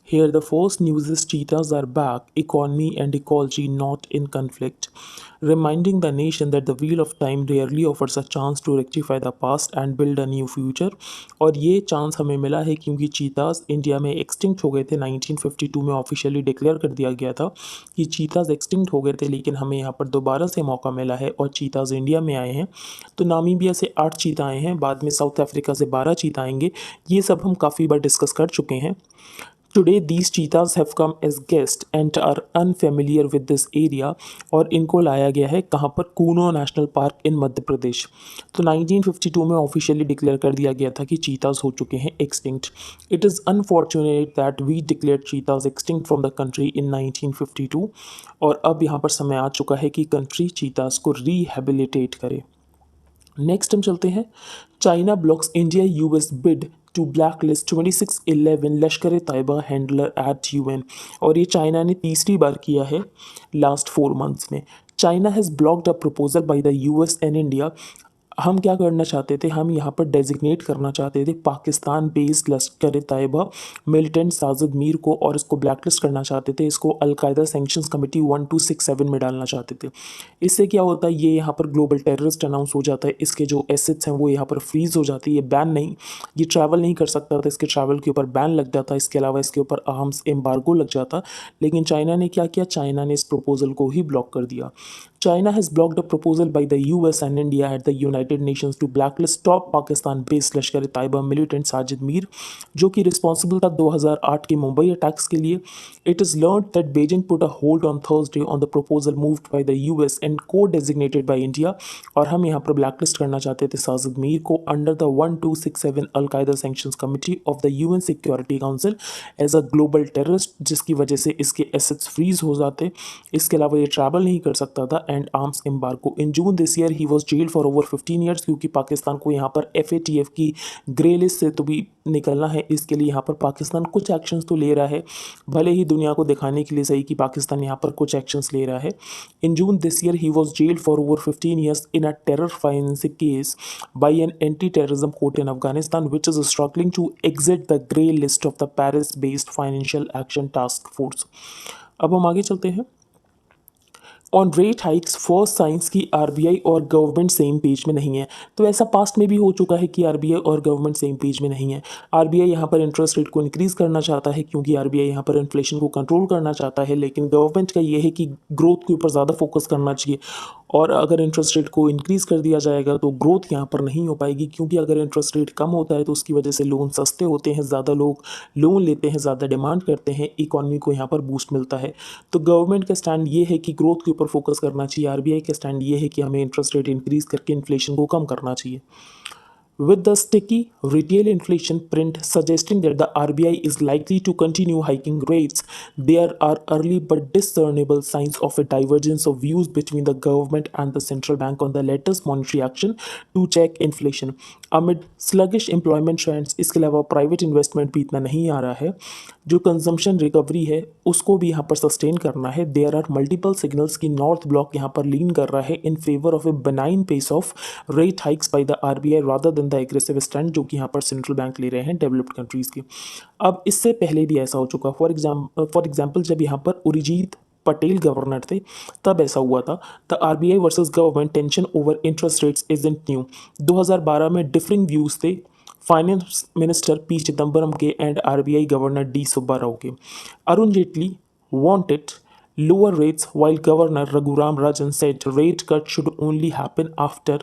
Here, the first news is cheetahs are back, economy and ecology not in conflict, reminding the nation that the wheel of time rarely offers a chance to rectify the past and build a new future. और ये chance हमें मिला है क्योंकि चीताज India में extinct हो गए थे। 1952 में ऑफिशियली डिक्लेयर कर दिया गया था कि चीताज एक्सटिंक्ट हो गए थे, लेकिन हमें यहाँ पर दोबारा से मौका मिला है और चीताज इंडिया में आए हैं। तो नामीबिया से 8 चीता आए हैं, बाद में साउथ अफ्रीका से 12 चीता आएंगे। ये सब हम काफ़ी बार डिस्कस कर चुके हैं। Today, these cheetahs have come as guests and are unfamiliar with this area। और इनको लाया गया है कहाँ पर, कूनो नेशनल पार्क इन मध्य प्रदेश। तो 1952 में ऑफिशियली डिक्लेयर कर दिया गया था कि चीताज हो चुके हैं extinct. It is unfortunate that we declare cheetahs extinct from the country in 1952। और अब यहाँ पर समय आ चुका है कि कंट्री चीताज को रिहेबिलिटेट करे। नेक्स्ट हम चलते हैं, China blocks India US bid to blacklist 2611 Lashkar Taiba handler at UN. और ये चाइना ने तीसरी बार किया है लास्ट 4 मंथ्स में। China has blocked a proposal by the US and India. हम क्या करना चाहते थे, हम यहाँ पर डेजिग्नेट करना चाहते थे पाकिस्तान बेस्ड लश्कर तैयबा मिलिटेंट साजिद मीर को, और इसको ब्लैकलिस्ट करना चाहते थे। इसको अलकायदा सैंक्शंस कमेटी 1267 में डालना चाहते थे। इससे क्या होता है, ये यहाँ पर ग्लोबल टेररिस्ट अनाउंस हो जाता है। इसके जो एसेट्स हैं वो यहाँ पर फ्रीज हो जाती है। ये बैन नहीं, ये ट्रैवल नहीं कर सकता था, इसके ट्रैवल के ऊपर बैन लग जाता। इसके अलावा इसके ऊपर आर्म्स एम्बार्गो लग जाता। लेकिन चाइना ने क्या किया, चाइना ने इस प्रपोजल को ही ब्लॉक कर दिया। China has blocked a proposal by the US and India at the United Nations to blacklist top Pakistan-based Lashkar-e-Taiba militant Sajid Mir, जो कि रिस्पॉन्सिबल था 2008 के मुंबई अटैक्स के लिए। It is learned that Beijing put a hold on Thursday on the proposal moved by the US and co-designated by India। और हम यहाँ पर ब्लैकलिस्ट करना चाहते थे साजिद मीर को under the 1267 Al-Qaeda sanctions committee of the UN Security Council as a global terrorist, जिसकी वजह से इसके एसेट्स फ्रीज हो जाते। इसके अलावा ये ट्रैवल नहीं कर सकता था। And arms embargo. In June this year he was jailed for over 15 years, क्योंकि पाकिस्तान को यहाँ पर FATF की ग्रे लिस्ट से तो भी निकलना है। इसके लिए यहाँ पर पाकिस्तान कुछ एक्शंस तो ले रहा है, भले ही दुनिया को दिखाने के लिए सही कि पाकिस्तान यहाँ पर कुछ एक्शंस ले रहा है। In June this year he was jailed for over 15 years in a terror financing case by an anti terrorism court in Afghanistan which is struggling to exit the grey list of the Paris based Financial Action Task Force. अब हम आगे चलते हैं। On rate hikes, first signs की RBI और government same page में नहीं है। तो ऐसा पास्ट में भी हो चुका है कि आरबीआई और गवर्नमेंट सेम पेज में नहीं है। आरबीआई यहाँ पर इंटरेस्ट रेट को इंक्रीज़ करना चाहता है क्योंकि आरबीआई यहाँ पर इन्फ्लेशन को कंट्रोल करना चाहता है, लेकिन गवर्नमेंट का ये है कि ग्रोथ के ऊपर ज़्यादा फोकस करना चाहिए। और अगर इंटरेस्ट रेट को इंक्रीज़ कर दिया जाएगा तो ग्रोथ यहाँ पर नहीं हो पाएगी, क्योंकि अगर इंटरेस्ट रेट कम होता है तो उसकी वजह से लोन सस्ते होते हैं, ज़्यादा लोग लोन लेते हैं, ज़्यादा डिमांड करते हैं, इकॉनमी को यहाँ पर बूस्ट मिलता है। तो गवर्नमेंट का स्टैंड ये है कि ग्रोथ के ऊपर फोकस करना चाहिए। आरबीआई का स्टैंड ये है कि हमें इंटरेस्ट रेट इंक्रीज़ करके इन्फ्लेशन को कम करना चाहिए। With the sticky retail inflation print suggesting that the RBI is likely to continue hiking rates, there are early but discernible signs of a divergence of views between the government and the central bank on the latest monetary action to check inflation. Amid sluggish employment trends, इसके अलावा private investment भी इतना नहीं आ रहा है। जो consumption recovery है उसको भी यहाँ पर सस्टेन करना है। देयर आर मल्टीपल सिग्नल्स कि नॉर्थ ब्लॉक यहाँ पर लीन कर रहा है in favour of a benign pace of rate hikes by the RBI rather than the aggressive stand जो कि यहाँ पर सेंट्रल बैंक ले रहे हैं डेवलप्ड कंट्रीज़ की। अब इससे पहले भी ऐसा हो चुका। फॉर एग्जाम्पल जब यहाँ पर उर्जित पटेल गवर्नर थे तब ऐसा हुआ था। The RBI versus government tension over interest rates isn't new. 2012 में डिफरिंग व्यूज़ थे फाइनेंस मिनिस्टर पी चिदम्बरम के and RBI governor D Subba Rao के। Arun Jaitley wanted lower rates while Governor Raghuram Rajan said rate cut should only happen after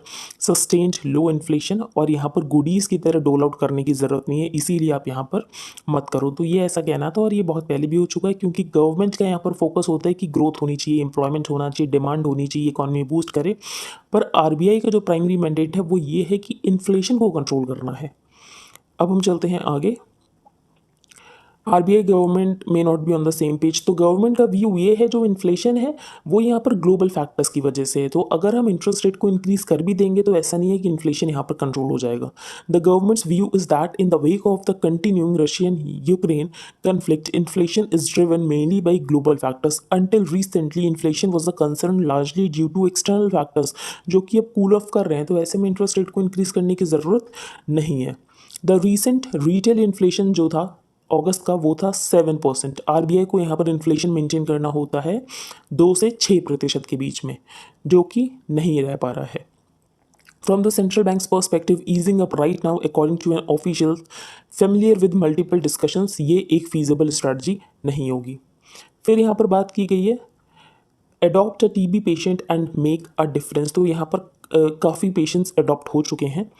sustained low inflation। और यहाँ पर goodies की तरह डोल आउट करने की ज़रूरत नहीं है, इसीलिए आप यहाँ पर मत करो। तो ये ऐसा कहना था और ये बहुत पहले भी हो चुका है, क्योंकि गवर्नमेंट का यहाँ पर फोकस होता है कि ग्रोथ होनी चाहिए, एम्प्लॉयमेंट होना चाहिए, डिमांड होनी चाहिए, इकॉनमी बूस्ट करे। पर आरबीआई का जो प्राइमरी मैंडेट है वो ये है कि इन्फ्लेशन को कंट्रोल करना है। अब हम चलते हैं आगे। आरबीआई गवर्नमेंट में not be on the same page. तो गवर्नमेंट का व्यू ये है जो इन्फ्लेशन है वो यहाँ पर ग्लोबल फैक्टर्स की वजह से है। तो अगर हम इंटरेस्ट रेट को इंक्रीज कर भी देंगे तो ऐसा नहीं है कि इन्फ्लेशन यहाँ पर कंट्रोल हो जाएगा। The government's view is that in the wake of the continuing Russian Ukraine conflict inflation is driven mainly by global factors. Until recently inflation was a concern largely due to external factors जो कि अब cool off कर रहे हैं। तो ऐसे में interest rate को इंक्रीज करने की ज़रूरत नहीं है। द रिसेंट रिटेल इन्फ्लेशन जो था अगस्त का वो था 7%। आरबीआई को यहाँ पर इन्फ्लेशन मेंटेन करना होता है 2 से 6% के बीच में, जो कि नहीं रह पा रहा है। From the central bank's perspective, easing up right now, according to an official familiar with multiple discussions, ये एक feasible strategy नहीं होगी। फिर यहाँ पर बात की गई है adopt a TB patient and make a difference. तो यहाँ पर काफ़ी पेशेंट्स अडॉप्ट हो चुके हैं,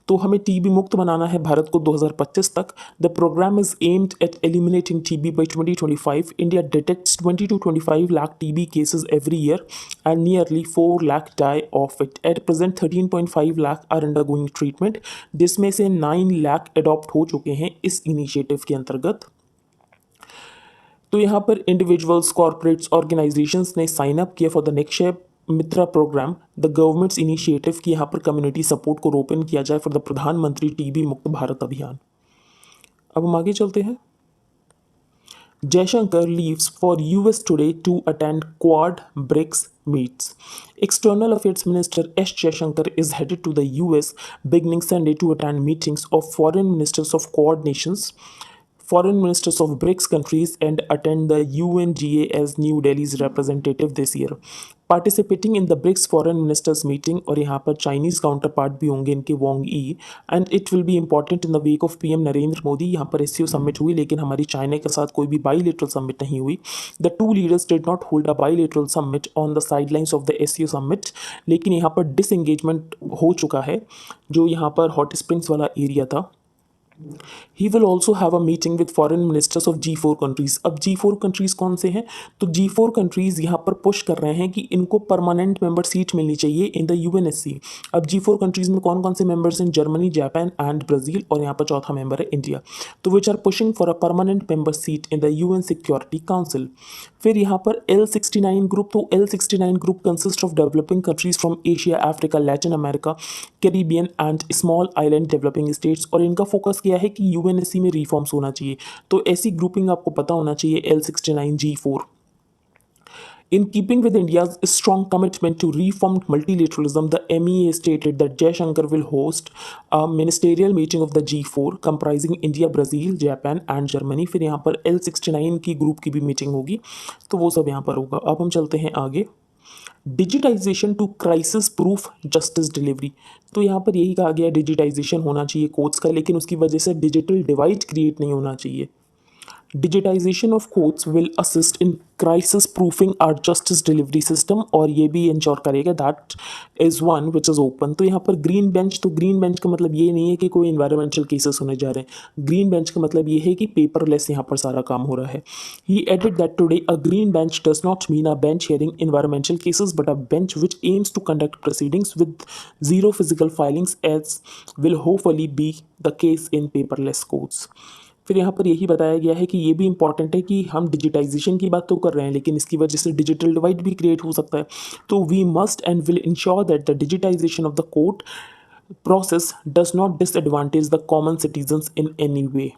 तो हमें टीबी मुक्त बनाना है भारत को 2025 तक। The programme is aimed at eliminating TB by 2025। India detects 20 to 25 lakh TB cases every year and nearly 4 lakh die of it. At present 13.5 lakh are undergoing treatment, जिसमें से 9 लाख अडॉप्ट हो चुके हैं इस इनिशिएटिव के अंतर्गत। तो यहाँ पर इंडिविजुअल्स, कॉर्पोरेट्स, ऑर्गेनाइजेशंस ने साइन अप किया for the next shape Mitra programme, the government's initiative की यहाँ पर कम्युनिटी सपोर्ट को ओपन किया जाए फॉर द प्रधानमंत्री टीबी मुक्त भारत अभियान। अब हम आगे चलते हैं। Jaishankar leaves for US today to attend Quad BRICS meets. External Affairs Minister S. Jaishankar is headed to the US beginning Sunday to attend meetings of foreign ministers of Quad nations, foreign ministers of BRICS countries, and attend the UNGA as New Delhi's representative this year. Participating in the BRICS foreign ministers meeting, और यहाँ पर Chinese counter part भी होंगे इनके, Wong ई, and it will be important in the week of PM Narendra Modi. यहाँ पर SCO summit हुई, लेकिन हमारी चाइना के साथ कोई भी बाईलेटरल समिट नहीं हुई। The two leaders did not hold a bilateral summit on the sidelines of the SCO summit, लेकिन यहाँ पर डिसएंगेजमेंट हो चुका है जो यहाँ पर हॉट स्प्रिंग्स वाला एरिया था। He will also have a meeting with foreign ministers of G4 countries। अब G4 countries कौन से हैं? तो G4 countries यहाँ पर पुश कर रहे हैं कि इनको परमानेंट मेंबर सीट मिलनी चाहिए इन द यूएनएससी। अब G4 countries में कौन कौन से मेंबर्स हैं? जर्मनी, जापान एंड ब्राज़ील, और यहाँ पर चौथा मेंबर है इंडिया। तो which are pushing for a permanent member seat in the UN Security Council. फिर यहाँ पर L69 ग्रुप, तो L69 group consist of developing countries from Asia, Africa, Latin America, Caribbean and small island developing states, और इनका focus किया है कि UNSC में रिफॉर्म्स होना चाहिए। तो ऐसी ग्रुपिंग आपको पता होना चाहिए L69 G4। In keeping with India's strong commitment to reformed multilateralism, the MEA stated that Jaishankar will host a ministerial meeting of the G4 comprising India, Brazil, Japan and Germany। फिर यहाँ पर L69 की group की भी meeting होगी, तो वो सब यहाँ पर होगा। अब हम चलते हैं आगे। Digitisation to crisis proof justice delivery. तो यहाँ पर यही कहा गया डिजिटाइजेशन होना चाहिए कोर्ट्स का, लेकिन उसकी वजह से डिजिटल डिवाइड क्रिएट नहीं होना चाहिए। Digitisation of courts will assist in crisis proofing our justice delivery system, और ये भी इंश्योर करेगा that is one which is open. तो यहाँ पर ग्रीन बेंच, तो ग्रीन बेंच का मतलब ये नहीं है कि कोई इन्वायरमेंटल केसेस होने जा रहे हैं। ग्रीन बेंच का मतलब ये है कि पेपरलेस यहाँ पर सारा काम हो रहा है। He added that today a green bench does not mean a bench hearing environmental cases but a bench which aims to conduct proceedings with zero physical filings as will hopefully be the case in paperless courts. फिर यहाँ पर यही बताया गया है कि ये भी इंपॉर्टेंट है कि हम डिजिटाइजेशन की बात तो कर रहे हैं, लेकिन इसकी वजह से डिजिटल डिवाइड भी क्रिएट हो सकता है। तो we must and will ensure that the digitisation of the court process does not disadvantage the common citizens in any way.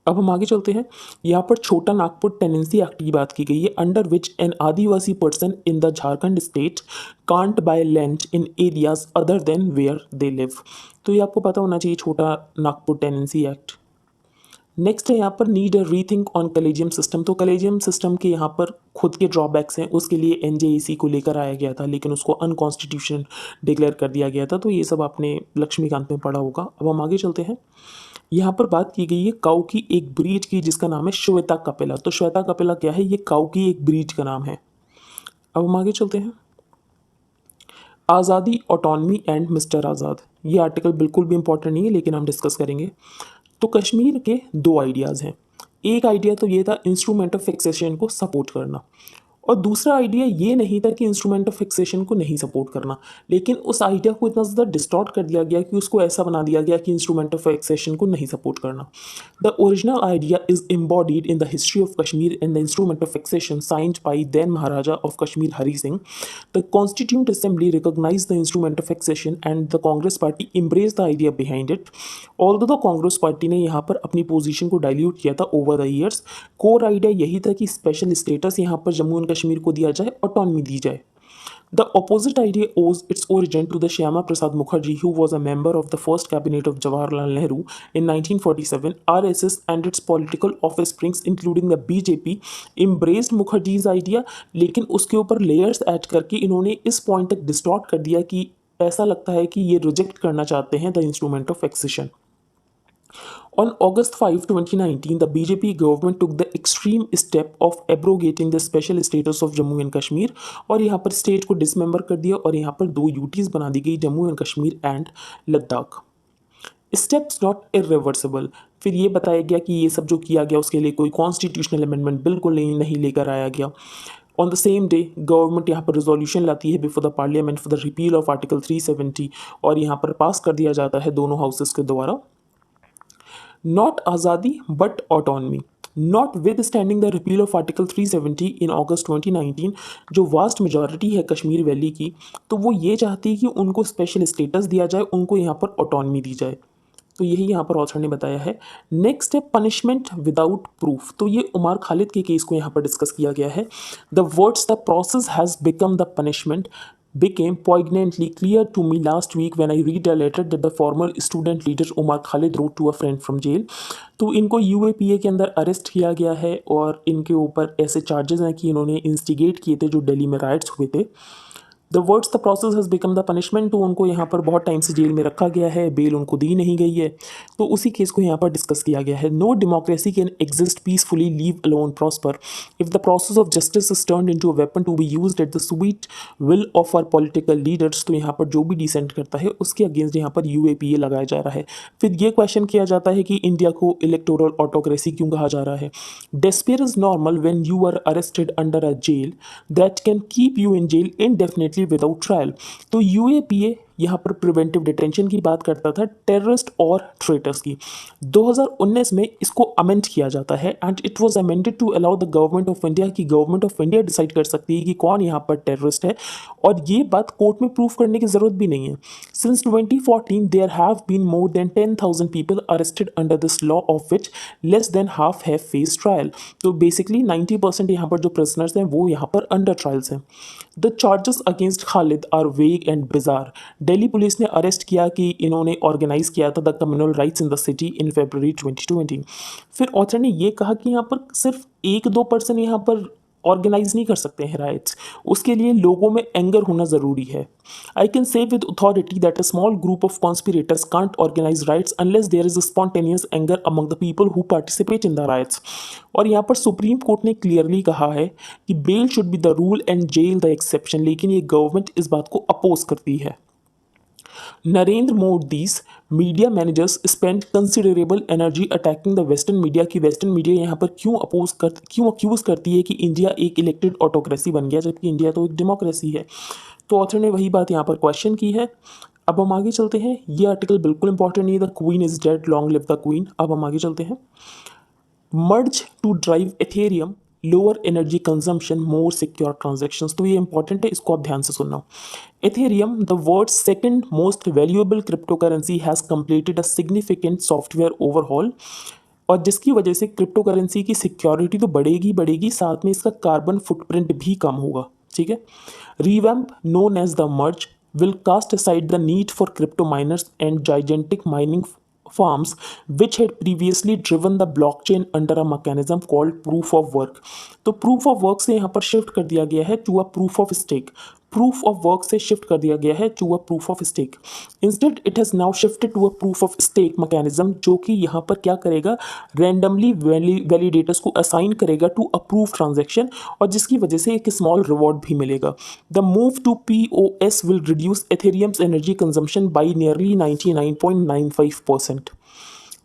अब हम आगे चलते हैं। यहाँ पर छोटा नागपुर टेनेंसी एक्ट की बात की गई है, under which an Adivasi person in the Jharkhand state can't buy land in areas other than where they live. तो ये आपको पता होना चाहिए, छोटा नागपुर टेनेंसी एक्ट। नेक्स्ट है यहाँ पर need a rethink on collegium system. तो कलेजियम सिस्टम के यहाँ पर खुद के ड्रॉबैक्स हैं, उसके लिए एनजेईसी को लेकर आया गया था, लेकिन उसको अनकॉन्स्टिट्यूशनल डिक्लेयर कर दिया गया था। तो ये सब आपने लक्ष्मीकांत में पढ़ा होगा। अब हम आगे चलते हैं। यहाँ पर बात की गई है काऊ की एक ब्रीड की जिसका नाम है श्वेता कपिला। तो श्वेता कपिला क्या है? ये काऊ की एक ब्रीड का नाम है। अब हम आगे चलते हैं। आज़ादी, ऑटोनमी एंड मिस्टर आज़ाद। ये आर्टिकल बिल्कुल भी इंपॉर्टेंट नहीं है, लेकिन हम डिस्कस करेंगे। तो कश्मीर के दो आइडियाज़ हैं। एक आइडिया तो ये था इंस्ट्रूमेंट ऑफ फिक्सेशन को सपोर्ट करना, और दूसरा आइडिया ये नहीं था कि इंस्ट्रूमेंट ऑफ फिक्सेशन को नहीं सपोर्ट करना, लेकिन उस आइडिया को इतना ज़्यादा डिस्टॉर्ट कर दिया गया कि उसको ऐसा बना दिया गया कि इंस्ट्रूमेंट ऑफ फिक्सेशन को नहीं सपोर्ट करना। The original idea is embodied in the history of Kashmir and the instrument of fixation signed by then Maharaja of Kashmir Hari Singh. The Constituent Assembly recognized the instrument of fixation and the Congress Party embraced the idea behind it. Although the Congress Party ने यहाँ पर अपनी position को dilute किया था over the years, core idea यही था कि स्पेशल स्टेटस यहाँ पर जम्मू एंड कश्मीर को दिया जाए, ऑटोनमी दी जाए। The opposite idea owes its origin to the Shyama Prasad Mukherjee, who was a member of the first cabinet of Jawaharlal Nehru in 1947. RSS and its political offsprings, including the BJP, embraced Mukherjee's idea, लेकिन उसके ऊपर layers add करके इन्होंने इस point तक distort कर दिया कि ऐसा लगता है कि ये रिजेक्ट करना चाहते हैं the instrument of accession. On August 5, 2019, the BJP government took the extreme step of abrogating the special status of Jammu and Kashmir और यहाँ पर स्टेट को डिसमेंबर कर दिया और यहाँ पर दो यूटीज़ बना दी गई, Jammu and Kashmir and Ladakh. Steps not irreversible. फिर ये बताया गया कि ये सब जो किया गया उसके लिए कोई कॉन्स्टिट्यूशनल अमेंडमेंट बिल्कुल नहीं लेकर आया गया. On the same day government यहाँ पर रिजोल्यूशन लाती है before the parliament for the repeal of article 370 और यहाँ पर पास कर दिया जाता है दोनों हाउसेस के द्वारा. Not Azadi but autonomy. Notwithstanding the repeal of Article 370 in August 2019, जो वास्ट मेजॉरिटी है कश्मीर वैली की, तो वो ये चाहती है कि उनको स्पेशल स्टेटस दिया जाए, उनको यहाँ पर ऑटोनमी दी जाए. तो यही यहाँ पर ऑथर ने बताया है. नेक्स्ट है पनिशमेंट विदाउट प्रूफ. तो ये उमर खालिद के केस को यहाँ पर डिस्कस किया गया है. The words the process has become the punishment became poignantly clear to me last week when I read a letter that the former student leader Umar Khalid wrote to a friend from jail. तो इनको UAPA के अंदर arrest किया गया है और इनके ऊपर ऐसे चार्जेस हैं कि इन्होंने इंस्टिगेट किए थे जो दिल्ली में राइट्स हुए थे. The words the process has become the punishment. तो उनको यहाँ पर बहुत टाइम से जेल में रखा गया है, बेल उनको दी नहीं गई है. तो उसी केस को यहाँ पर डिस्कस किया गया है. No democracy can exist peacefully, leave alone, prosper if the process of justice is turned into a weapon to be used at the sweet will of our political leaders. तो यहाँ पर जो भी डिसेंट करता है उसके अगेंस्ट यहाँ पर यूएपीए लगाया जा रहा है. फिर ये क्वेश्चन किया जाता है कि इंडिया को इलेक्टोरल ऑटोक्रेसी क्यों कहा जा रहा है. Despair is normal when you are arrested under a jail that can keep you in jail indefinitely without trial. तो यूएपीए यहाँ पर प्रिवेंटिव डिटेंशन की बात करता था टेररिस्ट और ट्रेटर्स की. 2019 में इसको अमेंड किया जाता है and it was amended to allow the government of India कि गवर्नमेंट ऑफ इंडिया डिसाइड कर सकती है कि कौन यहाँ पर टेररिस्ट है और ये बात कोर्ट में प्रूफ करने की ज़रूरत भी नहीं है. Since 2014 there have been more than 10,000 people arrested under this law of which less than half have face trial. तो बेसिकली 90% यहाँ पर जो प्रिजनर्स हैं वो यहाँ पर अंडर ट्रायल्स हैं. The charges against Khalid are vague and bizarre. Delhi police ने अरेस्ट किया कि इन्होंने ऑर्गेनाइज किया था the communal riots in the city in February 2020. फिर ऑथर ने ये कहा कि यहाँ पर सिर्फ 1-2% यहाँ पर ऑर्गेनाइज नहीं कर सकते हैं राइट्स, उसके लिए लोगों में एंगर होना ज़रूरी है. I can say with authority that a small group of conspirators can't organise riots unless there is a spontaneous anger among the people who participate in the riots. और यहाँ पर सुप्रीम कोर्ट ने clearly कहा है कि bail should be the rule and jail the exception, लेकिन ये government इस बात को अपोज करती है. Narendra Modi's media managers spend considerable energy attacking the western media की वेस्टर्न मीडिया यहाँ पर क्यों अक्यूज़ करती है कि इंडिया एक इलेक्टेड ऑटोक्रेसी बन गया जबकि इंडिया तो एक डेमोक्रेसी है. तो ऑथर ने वही बात यहाँ पर क्वेश्चन की है. अब हम आगे चलते हैं. ये आर्टिकल बिल्कुल इंपॉर्टेंट नहीं है. The queen is dead, long live the queen. अब हम आगे चलते हैं. Merge to drive Ethereum, lower energy consumption, more secure transactions. तो ये इंपॉर्टेंट है, इसको आप ध्यान से सुनना. Ethereum, the world second most valuable crypto currency, has completed a significant software overhaul. और जिसकी वजह से क्रिप्टो करेंसी की सिक्योरिटी तो बढ़ेगी, साथ में इसका कार्बन फुटप्रिंट भी कम होगा. ठीक है. Revamp known as the merge will cast aside the need for crypto miners and gigantic mining farms which had previously driven the blockchain under a mechanism called proof of work. तो proof of work से यहाँ पर shift कर दिया गया है to a proof of stake. Proof of work से shift कर दिया गया है to a proof of stake. Instead it has now shifted to a proof of stake mechanism, जो कि यहाँ पर क्या करेगा, रैंडमली वैलिडेटर्स को असाइन करेगा टू अप्रूव ट्रांजैक्शन और जिसकी वजह से एक स्मॉल रिवॉर्ड भी मिलेगा. The move to POS will reduce Ethereum's energy consumption by nearly 99.95%.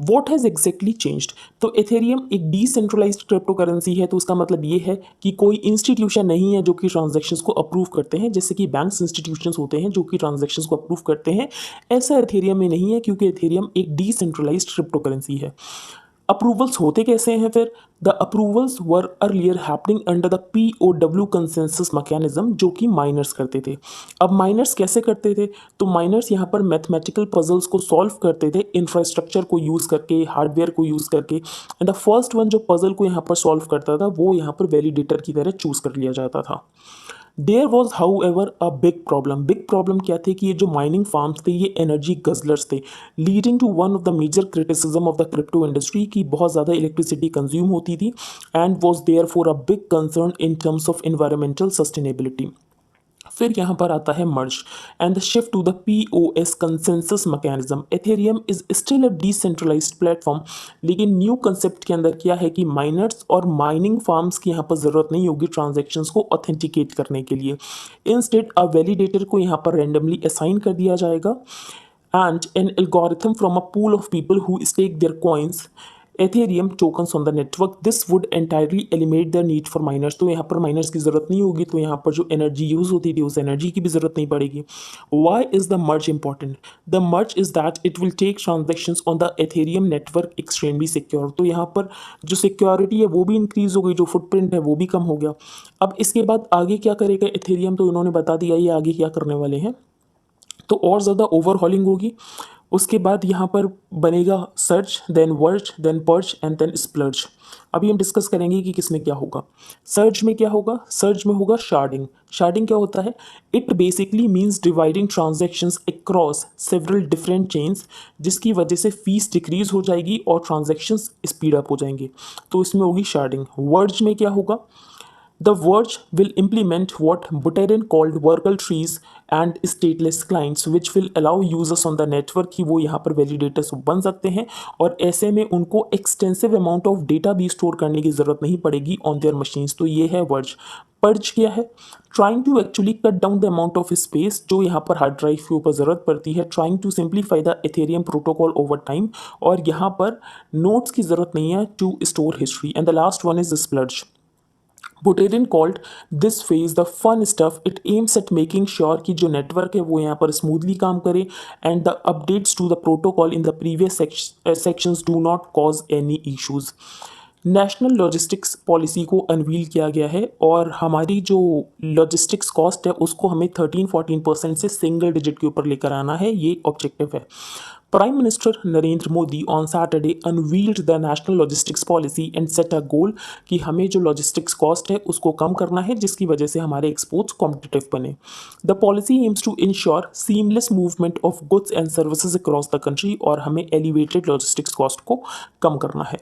What has exactly changed. तो एथेरियम एक डिसेंट्रलाइज्ड क्रिप्टो करेंसी है, तो उसका मतलब ये है कि कोई इंस्टीट्यूशन नहीं है जो कि ट्रांजैक्शंस को अप्रूव करते हैं, जैसे कि बैंक्स इंस्टीट्यूशंस होते हैं जो कि ट्रांजैक्शंस को अप्रूव करते हैं. ऐसा एथेरियम में नहीं है क्योंकि एथेरियम एक डिसेंट्रलाइज्ड क्रिप्टो करेंसी है. अप्रूवल्स होते कैसे हैं फिर. The approvals were earlier happening under the POW consensus mechanism, जो कि माइनर्स करते थे. अब माइनर्स कैसे करते थे, तो माइनर्स यहाँ पर मैथमेटिकल पजल्स को सॉल्व करते थे इंफ्रास्ट्रक्चर को यूज़ करके, हार्डवेयर को यूज़ करके. एंड द फर्स्ट वन जो पजल को यहाँ पर सॉल्व करता था वो यहाँ पर वैलिडेटर की तरह चूज़ कर लिया जाता था. There was however a big problem क्या थे कि ये जो माइनिंग फार्म्स थे ये एनर्जी गजलर्स थे, leading to one of the major criticism of the crypto industry की बहुत ज़्यादा इलेक्ट्रिसिटी कंज्यूम होती थी and was there for a big concern in terms of environmental sustainability. फिर यहाँ पर आता है merge and the shift to the POS consensus mechanism. Ethereum is still a decentralised platform, लेकिन न्यू कंसेप्ट के अंदर क्या है कि माइनर्स और माइनिंग फार्म्स की यहाँ पर ज़रूरत नहीं होगी ट्रांजैक्शंस को ऑथेंटिकेट करने के लिए। इंस्टेड अ वैलिडेटर को यहाँ पर रैंडमली असाइन कर दिया जाएगा and an algorithm from a pool of people who stake their coins Ethereum tokens on the network. This would entirely eliminate the need for miners. तो यहाँ पर माइनर्स की ज़रूरत नहीं होगी, तो यहाँ पर जो एनर्जी यूज़ होती थी उस एनर्जी की भी ज़रूरत नहीं पड़ेगी। Why is the merge important? The merge is that it will take transactions on the Ethereum network extremely secure. तो यहाँ पर जो सिक्योरिटी है वो भी इंक्रीज हो गई, जो फुटप्रिंट है वो भी कम हो गया। अब इसके बाद आगे क्या करेगा एथेरियम, तो इन्होंने बता दिया ये आगे क्या करने वाले हैं। तो और ज़्यादा ओवरहॉलिंग होगी। उसके बाद यहाँ पर बनेगा surge, then verge, then purge and then splurge. अभी हम डिस्कस करेंगे कि किसमें क्या होगा। सर्च में क्या होगा? सर्च में होगा शार्डिंग। शार्डिंग क्या होता है? It basically means dividing transactions across several different chains, जिसकी वजह से फीस डिक्रीज हो जाएगी और ट्रांजेक्शन्स स्पीड अप हो जाएंगे, तो इसमें होगी शार्डिंग। वर्ज में क्या होगा? The Verge will implement what Buterin called Workle trees and stateless clients, which will allow users on the network कि वो यहाँ पर validators बन सकते हैं और ऐसे में उनको extensive amount of data भी store करने की ज़रूरत नहीं पड़ेगी on their machines। तो ये है Verge। पर्ज क्या है? Trying to actually cut down the amount of space जो यहाँ पर हार्ड ड्राइव के ऊपर ज़रूरत पड़ती है, trying to simplify the Ethereum protocol over time, और यहाँ पर नोट्स की ज़रूरत नहीं है to store history. And the last one is splurge. Buterin called this phase the fun stuff. It aims at making sure कि जो नेटवर्क है वो यहाँ पर स्मूथली काम करे and the updates to the protocol in the previous sections do not cause any issues. National logistics policy को unveil किया गया है और हमारी जो लॉजिस्टिक्स कॉस्ट है उसको हमें 13-14% से सिंगल डिजिट के ऊपर लेकर आना है, ये ऑब्जेक्टिव है। Prime Minister Narendra Modi on Saturday unveiled the national logistics policy and set a goal कि हमें जो लॉजिस्टिक्स कॉस्ट है उसको कम करना है, जिसकी वजह से हमारे एक्सपोर्ट्स कॉम्पिटिटिव बने। The policy aims to ensure seamless movement of goods and services across the country, और हमें एलिवेटेड लॉजिस्टिक्स कॉस्ट को कम करना है।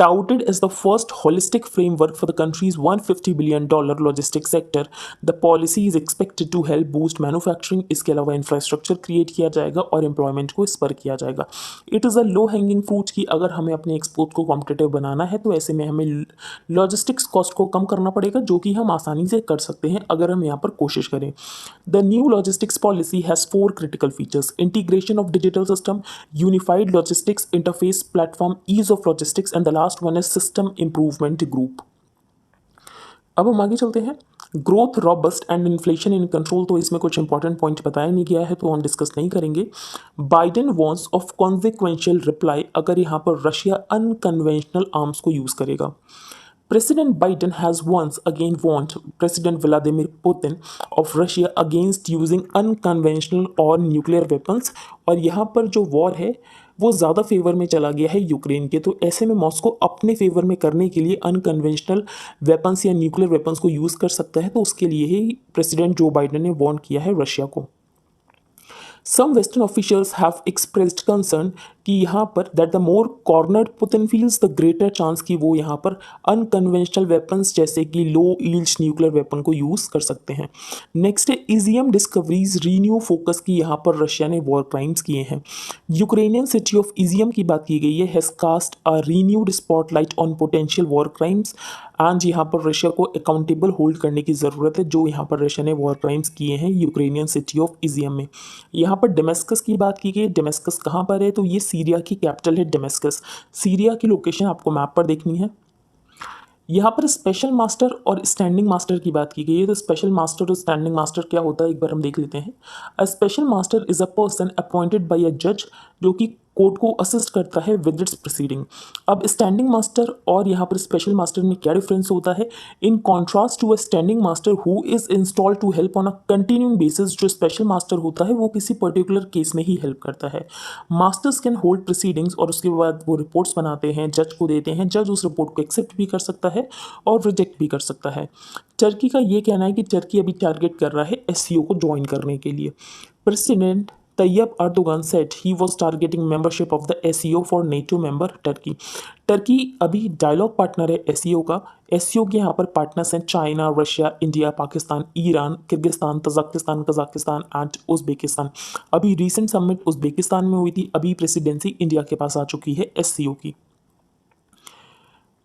Touted as the first holistic framework for the country's $150 billion logistics sector, the policy is expected to help boost manufacturing। इसके अलावा infrastructure create किया जाएगा और एम्प्लॉयमेंट को स्पर किया जाएगा। It is a low hanging fruit कि अगर हमें अपने एक्सपोर्ट को कॉम्पिटिटिव बनाना है तो ऐसे में हमें लॉजिस्टिक्स कॉस्ट को कम करना पड़ेगा, जो कि हम आसानी से कर सकते हैं अगर हम यहाँ पर कोशिश करें। The new logistics policy has 4 critical features: integration of digital system, unified logistics interface platform, ease of logistics, and the last one is system improvement group। अब हम आगे चलते हैं। Growth robust and inflation in control, तो इसमें कुछ important point बताया नहीं गया है तो हम डिस्कस नहीं करेंगे। Biden wants of consequential reply अगर यहाँ पर रशिया अनकन्वेंशनल आर्म्स को यूज़ करेगा। President Biden has once again warned President Vladimir Putin of Russia against using unconventional or nuclear weapons, और यहाँ पर जो वॉर है वो ज़्यादा फेवर में चला गया है यूक्रेन के, तो ऐसे में मॉस्को अपने फेवर में करने के लिए अनकन्वेंशनल वेपन्स या न्यूक्लियर वेपन्स को यूज़ कर सकता है, तो उसके लिए ही प्रेसिडेंट जो बाइडन ने वार्न किया है रशिया को। Some Western officials have expressed concern कि यहाँ पर that the more cornered Putin feels the greater chance कि वो यहाँ पर अनकन्वेंशनल वेपन्स जैसे कि लो ईल्ड न्यूक्लियर वेपन को यूज़ कर सकते हैं। नेक्स्ट है इजियम डिस्कवरीज रीन्यू फोकस की यहाँ पर रशिया ने वॉर क्राइम्स किए हैं। यूक्रेनियन सिटी ऑफ इजियम की बात की गई है, has cast a renewed spotlight on potential war crimes and यहाँ पर रशिया को अकाउंटेबल होल्ड करने की ज़रूरत है जो यहाँ पर रशिया ने वॉर क्राइम्स किए हैं यूक्रेनियन सिटी ऑफ इजियम में। यहाँ पर डेमेस्कस की बात की गई। डेमेस्कस कहाँ पर है? तो ये सीरिया की कैपिटल है डेमेस्कस। सीरिया की लोकेशन आपको मैप पर देखनी है। यहाँ पर स्पेशल मास्टर और स्टैंडिंग मास्टर की बात की गई है, तो स्पेशल मास्टर और स्टैंडिंग मास्टर क्या होता है एक बार हम देख लेते हैं। A special master is a person appointed by a जज जो कि कोर्ट को असिस्ट करता है विद इट्स प्रोसीडिंग। अब स्टैंडिंग मास्टर और यहाँ पर स्पेशल मास्टर में क्या डिफरेंस होता है? In contrast to a standing master who is installed to help on a continuing basis, जो स्पेशल मास्टर होता है वो किसी पर्टिकुलर केस में ही हेल्प करता है। मास्टर्स कैन होल्ड प्रोसीडिंग्स और उसके बाद वो रिपोर्ट्स बनाते हैं, जज को देते हैं, जज उस रिपोर्ट को एक्सेप्ट भी कर सकता है और रिजेक्ट भी कर सकता है। टर्की का ये कहना है कि टर्की अभी टारगेट कर रहा है एससीओ को ज्वाइन करने के लिए। President Tayyip Erdogan said he was targeting membership of the SEO for NATO member Turkey. Turkey अभी डायलॉग पार्टनर है एससीओ का। एससीओ के यहाँ पर पार्टनर्स हैं China, Russia, India, Pakistan, Iran, Kyrgyzstan, Tajikistan, Kazakhstan and Uzbekistan. अभी रिसेंट समिट उज्बेकिस्तान में हुई थी, अभी प्रेसिडेंसी इंडिया के पास आ चुकी है एससीओ की।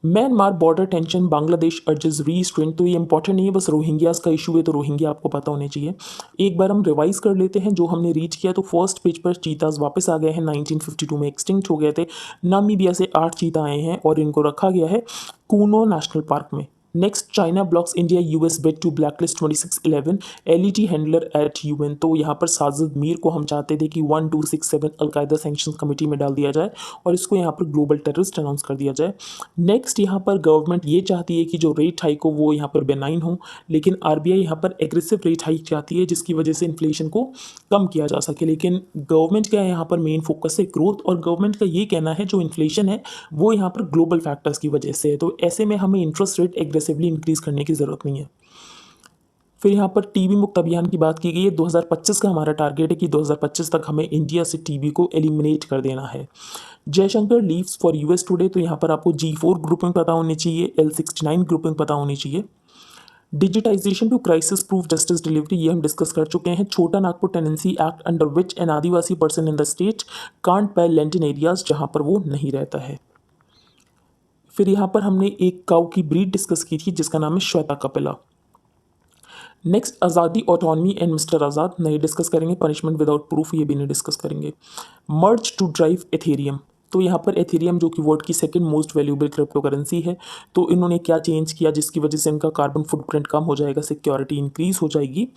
Myanmar border tension, Bangladesh urges restraint. तो ये इंपॉर्टेंट नहीं है, बस रोहिंग्यास का इशू है तो रोहिंग्या आपको पता होने चाहिए। एक बार हम रिवाइज कर लेते हैं जो हमने रीच किया। तो फर्स्ट पेज पर चीताज वापस आ गए हैं, 1952 में एक्सटिंक्ट हो गए थे। नामीबिया से 8 चीता आए हैं और इनको रखा गया है कूनो नेशनल पार्क में। Next, China blocks India US bid to blacklist 2611 LeT handler at UN. तो यहाँ पर साजिद मीर को हम चाहते थे कि 1267 अलकायदा सैंक्शन कमेटी में डाल दिया जाए और इसको यहाँ पर ग्लोबल टेररिस्ट अनाउंस कर दिया जाए। नेक्स्ट, यहाँ पर गवर्नमेंट ये चाहती है कि जो रेट हाइक हो वो यहाँ पर बेनाइन हो, लेकिन आरबीआई यहाँ पर एग्रेसिव रेट हाइक चाहती है जिसकी वजह से इन्फ्लेशन को कम किया जा सके। लेकिन गवर्नमेंट का यहाँ पर मेन फोकस है ग्रोथ, और गवर्नमेंट का ये कहना है जो इन्फ्लेशन है वो यहाँ पर ग्लोबल फैक्टर्स की वजह से है। तो ऐसे में हमें इंटरेस्ट रेट एग्रेसिवली इंक्रीज करने की ज़रूरत नहीं है। फिर यहाँ पर टीबी मुक्त अभियान की बात की गई है। 2025 का हमारा टारगेट है कि 2025 तक हमें इंडिया से टीबी को एलिमिनेट कर देना है। Jaishankar leaves for US today. तो यहाँ पर आपको G4 ग्रुपिंग पता होनी चाहिए, L69 ग्रुपिंग पता होनी चाहिए। Digitisation to crisis proof justice delivery, ये हम डिस्कस कर चुके हैं। Chota Nagpur Tenancy Act, under which an Adivasi person in the state can't buy land in areas जहाँ पर वो नहीं रहता है। फिर यहाँ पर हमने एक काऊ की ब्रीड डिस्कस की थी जिसका नाम है श्वेता कपिला। नेक्स्ट, आज़ादी, ऑटोनॉमी एंड मिस्टर आज़ाद नहीं डिस्कस करेंगे। पनिशमेंट विदाउट प्रूफ ये भी नहीं डिस्कस करेंगे। मर्ज टू ड्राइव एथेरियम। तो यहाँ पर एथेरियम जो कि वर्ल्ड की second most valuable crypto currency है, तो इन्होंने क्या चेंज किया जिसकी वजह से इनका कार्बन फुटप्रिंट कम हो जाएगा, सिक्योरिटी इंक्रीज हो जाएगी।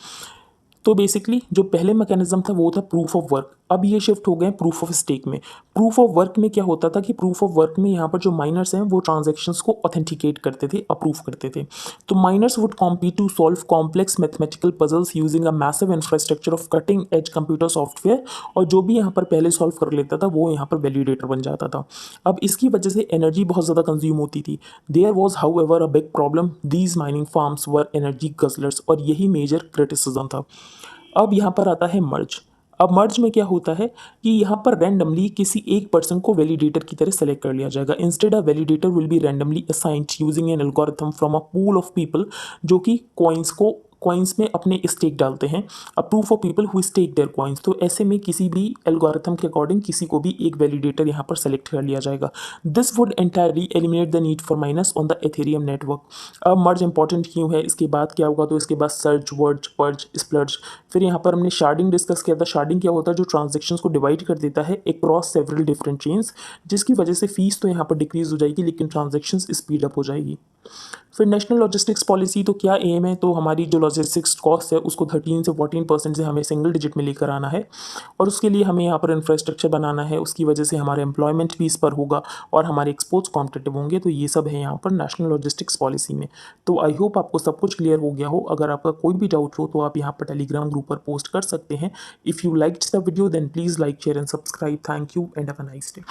तो बेसिकली जो पहले मैकेनिज्म था वो था प्रूफ ऑफ वर्क, अब ये शिफ्ट हो गए प्रूफ ऑफ स्टेक में। प्रूफ ऑफ वर्क में क्या होता था कि प्रूफ ऑफ वर्क में यहाँ पर जो माइनर्स हैं वो ट्रांजैक्शंस को ऑथेंटिकेट करते थे, अप्रूव करते थे। तो miners would compete to solve complex mathematical puzzles using a massive infrastructure of cutting edge computer software, और जो भी यहाँ पर पहले सॉल्व कर लेता था वो यहाँ पर वैलिडेटर बन जाता था। अब इसकी वजह से एनर्जी बहुत ज़्यादा कंज्यूम होती थी। There was however a big problem, these mining farms were energy guzzlers, और यही मेजर क्रिटिसिज्म था। अब यहाँ पर आता है मर्ज। अब मर्ज में क्या होता है कि यहाँ पर रैंडमली किसी एक पर्सन को वैलिडेटर की तरह सेलेक्ट कर लिया जाएगा। Instead a validator will be randomly assigned using an algorithm from a pool of people, जो कि कॉइन्स में अपने स्टेक डालते हैं। A proof of people who stake their coins. तो ऐसे में किसी भी एल्गोरिथम के अकॉर्डिंग किसी को भी एक वैलिडेटर यहाँ पर सेलेक्ट कर लिया जाएगा। This would entirely eliminate the need for minus on the Ethereum network. अब मर्ज इंपॉर्टेंट क्यों है, इसके बाद क्या होगा, तो इसके बाद सर्च, वर्ज, पर्ज, स्प्लर्ज। फिर यहाँ पर हमने शार्डिंग डिस्कस किया था। शार्डिंग क्या होता है, जो ट्रांजेक्शन्स को डिवाइड कर देता है अक्रॉस सेवरल डिफरेंट चेन्स, जिसकी वजह से फीस तो यहाँ पर डिक्रीज हो जाएगी लेकिन ट्रांजेक्शन्स स्पीड अप हो जाएगी। फिर नेशनल लॉजिस्टिक्स पॉलिसी, तो क्या एम है, तो हमारी जो लॉजिस्टिक्स कॉस्ट है उसको 13 से 14% से हमें सिंगल डिजिट में लेकर आना है, और उसके लिए हमें यहाँ पर इंफ्रास्ट्रक्चर बनाना है। उसकी वजह से हमारा एम्प्लॉयमेंट भी इस पर होगा और हमारे एक्सपोर्ट्स कॉम्पिटिटिव होंगे। तो ये सब है यहाँ पर नेशनल लॉजिस्टिक्स पॉलिसी में। तो आई होप आपको सब कुछ क्लियर हो गया हो। अगर आपका कोई भी डाउट हो तो आप यहाँ पर टेलीग्राम ग्रुप पर पोस्ट कर सकते हैं। If you liked the video then please like, share and subscribe. Thank you and have a nice day.